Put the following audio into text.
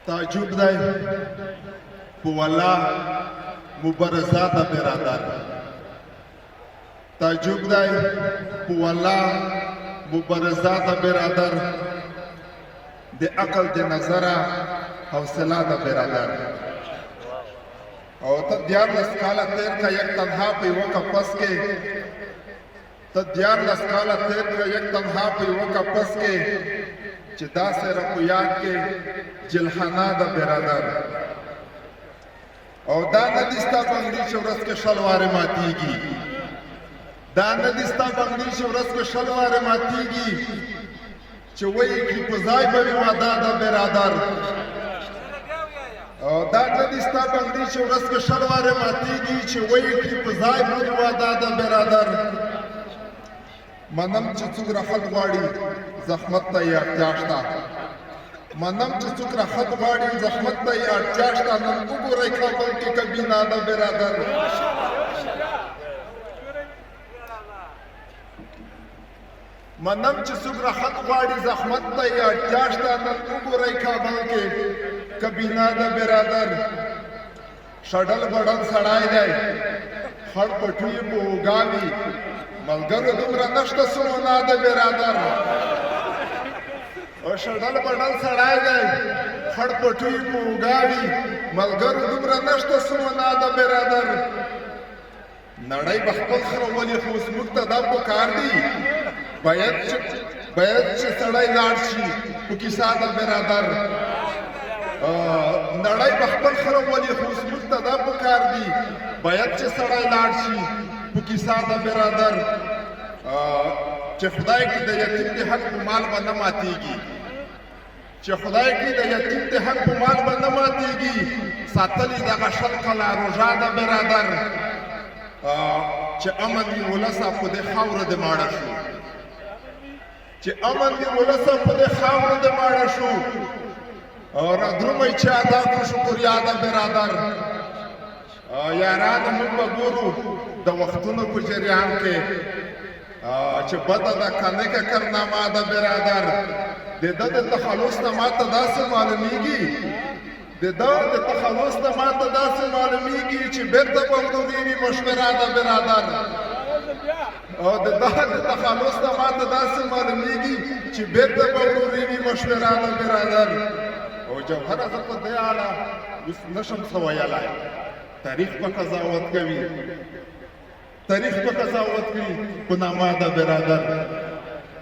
تعجب دی په والله مبارزات برادر تعجب دی په والله مبارزات برادر د عقل د نظره حوصله د برادر او ته 14 کاله تیر کا یک تنها په یو کپس کې ته 14 کاله تیر کا یک تنها په یو کپس کې چې دا سره په یاد کې جلحنا د برادر او دا ندی ستا بنګړي چې ورځ کې شلوارې ماتیږي دا ندی ستا بنګړي چې ورځ کې شلوارې ماتیږي چې وایي کې په ځای به وي واده د برادر او دا ندی ستا بنګړي چې ورځ کې شلوارې ماتیږي چې وایي کې په ځای به وي واده د برادر منم چې څوک راحت غواړي زحمت ته یې اړتیا شته منم چې څوک راحت غواړي زحمت ته یې اړتیا شته نن وګورئ کابل کې کبینه د برادر منم چې څوک راحت غواړي زحمت ته یې اړتیا شته نن وګورئ کابل کې کبینه د برادر شډل بډل سړی دی خړ پټوي په اوږاوي ملګرو دومره نشته سمونه د برادر او شډل بډل سړی دی خړ پټوي په اوږاوي ملګرو دومره نشته سمونه د برادر نړۍ به خپل خره ولي خو اوس موږ ته دا پکار دي باید چې سړی لاړ شي په کیسه د برادر نړۍ به خپل خره ولي خو اوس موږ ته دا پکار دي باید چې سړی لاړ شي په کیسه د برادر چې خدای کې د یتیم د حق په مال به نه ماتیږي چې خدای کې د یتیم د حق په مال به نه ماتیږي ساتلې دغه شل کاله روژه د برادر چې امن وي ولسه په دې خاوره د ماړه شو چې امن وي ولسه په دې خاوره د ماړه شو رادرومئ چې ادا کړو شکریا د برادر یارانو موږ به ګورو د وختونو په جریان کې چې بده ده که نه که کرنامه د برادر د ده د تخلص نه ماته داسې معلومیږي د ده د تخلص نه ماته داسې معلومیږي چې بیرته به وروغېږي مشوره د برادر او د ده د تخلص نه ماته داسې معلومیږي چې بیرته به وروغېږي مشوره د برادر او جوهره زه په دې اړه اوس نشم څه ویلی تاریخ په قضاوت کوي تاریخ په قضاوت کوي په نامه د برادر